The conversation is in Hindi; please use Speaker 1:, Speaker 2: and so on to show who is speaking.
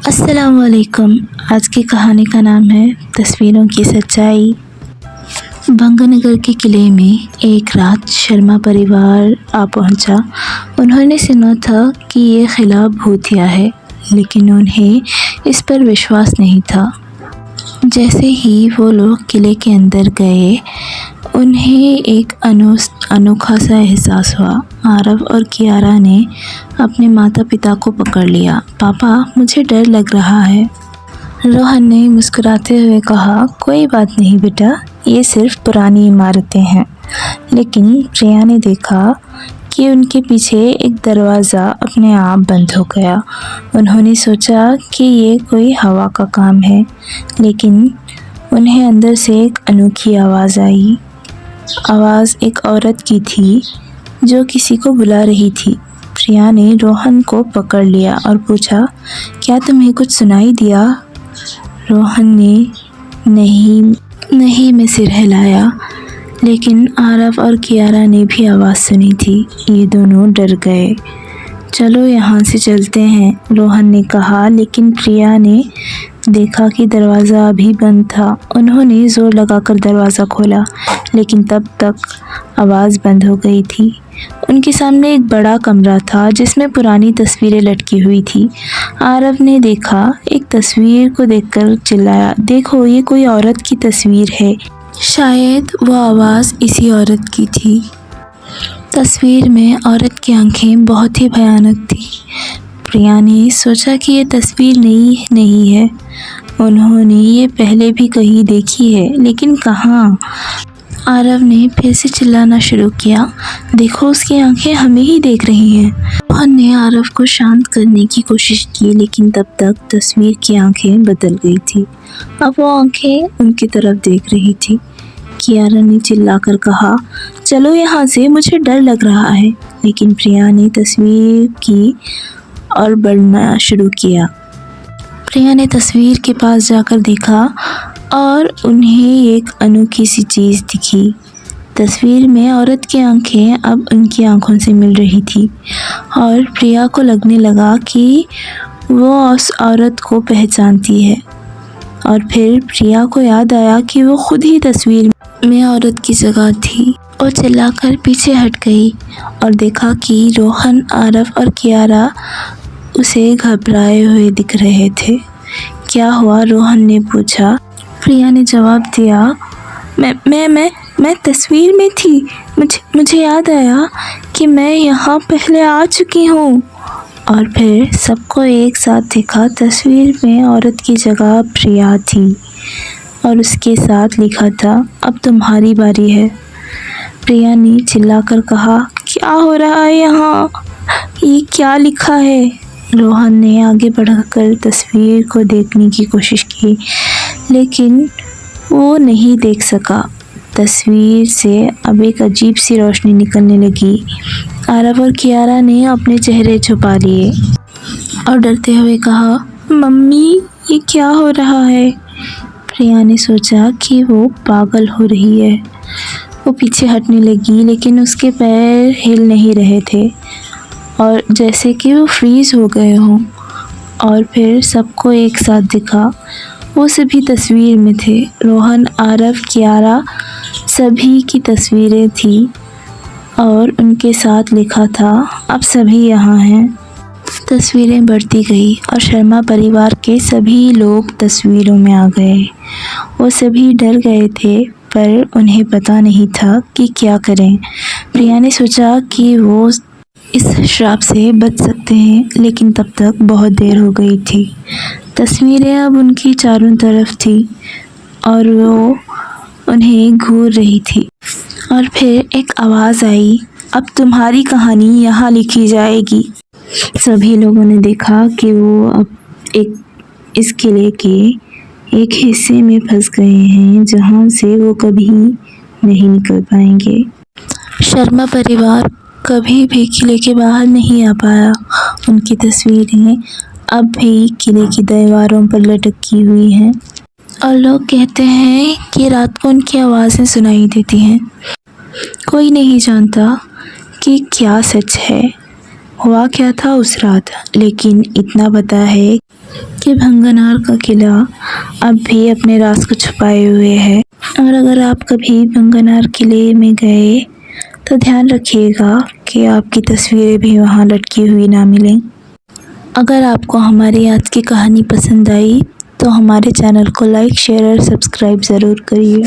Speaker 1: अस्सलामुअलैकुम। आज की कहानी का नाम है तस्वीरों की सच्चाई। भंगनगर के किले में एक रात शर्मा परिवार आ पहुंचा। उन्होंने सुना था कि ये किला भूतिया है, लेकिन उन्हें इस पर विश्वास नहीं था। जैसे ही वो लोग किले के अंदर गए, उन्हें एक अनोखा सा एहसास हुआ। आरव और कियारा ने अपने माता पिता को पकड़ लिया। पापा, मुझे डर लग रहा है। रोहन ने मुस्कुराते हुए कहा, कोई बात नहीं बेटा, ये सिर्फ पुरानी इमारतें हैं। लेकिन प्रिया ने देखा कि उनके पीछे एक दरवाज़ा अपने आप बंद हो गया। उन्होंने सोचा कि ये कोई हवा का काम है, लेकिन उन्हें अंदर से एक अनोखी आवाज़ आई। आवाज़ एक औरत की थी जो किसी को बुला रही थी। प्रिया ने रोहन को पकड़ लिया और पूछा, क्या तुम्हें कुछ सुनाई दिया? रोहन ने नहीं में सिर हिलाया, लेकिन आरव और कियारा ने भी आवाज़ सुनी थी। ये दोनों डर गए। चलो यहाँ से चलते हैं, रोहन ने कहा, लेकिन प्रिया ने देखा कि दरवाज़ा अभी बंद था। उन्होंने ज़ोर लगाकर दरवाज़ा खोला, लेकिन तब तक आवाज़ बंद हो गई थी। उनके सामने एक बड़ा कमरा था जिसमें पुरानी तस्वीरें लटकी हुई थी। आरव ने देखा, एक तस्वीर को देखकर चिल्लाया, देखो, ये कोई औरत की तस्वीर है। शायद वो आवाज़ इसी औरत की थी। तस्वीर में औरत की आंखें बहुत ही भयानक थी। प्रिया ने सोचा कि ये तस्वीर नहीं है। उन्होंने ये पहले भी कहीं देखी है, लेकिन कहाँ? आरव ने फिर से चिल्लाना शुरू किया, देखो, उसकी आंखें हमें ही देख रही हैं। रोहन ने आरव को शांत करने की कोशिश की, लेकिन तब तक तस्वीर की आंखें बदल गई थी। अब वो आंखें उनकी तरफ देख रही थी। कियारा ने चिल्लाकर कहा, चलो यहाँ से, मुझे डर लग रहा है। लेकिन प्रिया ने तस्वीर की और बढ़ना शुरू किया। प्रिया ने तस्वीर के पास जाकर देखा और उन्हें एक अनोखी सी चीज़ दिखी। तस्वीर में औरत की आंखें अब उनकी आंखों से मिल रही थी और प्रिया को लगने लगा कि वो उस औरत को पहचानती है। और फिर प्रिया को याद आया कि वो खुद ही तस्वीर में औरत की जगह थी। वो चिल्लाकर पीछे हट गई और देखा कि रोहन, आरव और कियारा उसे घबराए हुए दिख रहे थे। क्या हुआ? रोहन ने पूछा। प्रिया ने जवाब दिया, मैं तस्वीर में थी। मुझे याद आया कि मैं यहाँ पहले आ चुकी हूँ। और फिर सबको एक साथ देखा। तस्वीर में औरत की जगह प्रिया थी और उसके साथ लिखा था, अब तुम्हारी बारी है। प्रिया ने चिल्लाकर कहा, क्या हो रहा है यहाँ? ये क्या लिखा है? रोहन ने आगे बढ़कर तस्वीर को देखने की कोशिश की, लेकिन वो नहीं देख सका। तस्वीर से अब एक अजीब सी रोशनी निकलने लगी। आरव और कियारा ने अपने चेहरे छुपा लिए और डरते हुए कहा, मम्मी, ये क्या हो रहा है? प्रिया ने सोचा कि वो पागल हो रही है। वो पीछे हटने लगी, लेकिन उसके पैर हिल नहीं रहे थे और जैसे कि वो फ्रीज हो गए हों। और फिर सबको एक साथ दिखा। वो सभी तस्वीर में थे। रोहन, आरव, कियारा, सभी की तस्वीरें थी और उनके साथ लिखा था, अब सभी यहाँ हैं। तस्वीरें बढ़ती गई और शर्मा परिवार के सभी लोग तस्वीरों में आ गए। वो सभी डर गए थे, पर उन्हें पता नहीं था कि क्या करें। प्रिया ने सोचा कि वो इस श्राप से बच सकते हैं, लेकिन तब तक बहुत देर हो गई थी। तस्वीरें अब उनकी चारों तरफ थी और वो उन्हें घूर रही थी। और फिर एक आवाज़ आई, अब तुम्हारी कहानी यहाँ लिखी जाएगी। सभी लोगों ने देखा कि वो अब इस किले के एक हिस्से में फंस गए हैं जहाँ से वो कभी नहीं निकल पाएंगे। शर्मा परिवार कभी भी किले के बाहर नहीं आ पाया। उनकी तस्वीरें अब भी किले की दीवारों पर लटकी हुई हैं और लोग कहते हैं कि रात को उनकी आवाज़ें सुनाई देती हैं। कोई नहीं जानता कि क्या सच है, हुआ क्या था उस रात, लेकिन इतना पता है कि भंगनार का किला अब भी अपने राज को छुपाए हुए है। और अगर आप कभी भंगनार किले में गए तो ध्यान रखिएगा कि आपकी तस्वीरें भी वहाँ लटकी हुई ना मिलें। अगर आपको हमारी आज की कहानी पसंद आई तो हमारे चैनल को लाइक, शेयर और सब्सक्राइब ज़रूर करिए।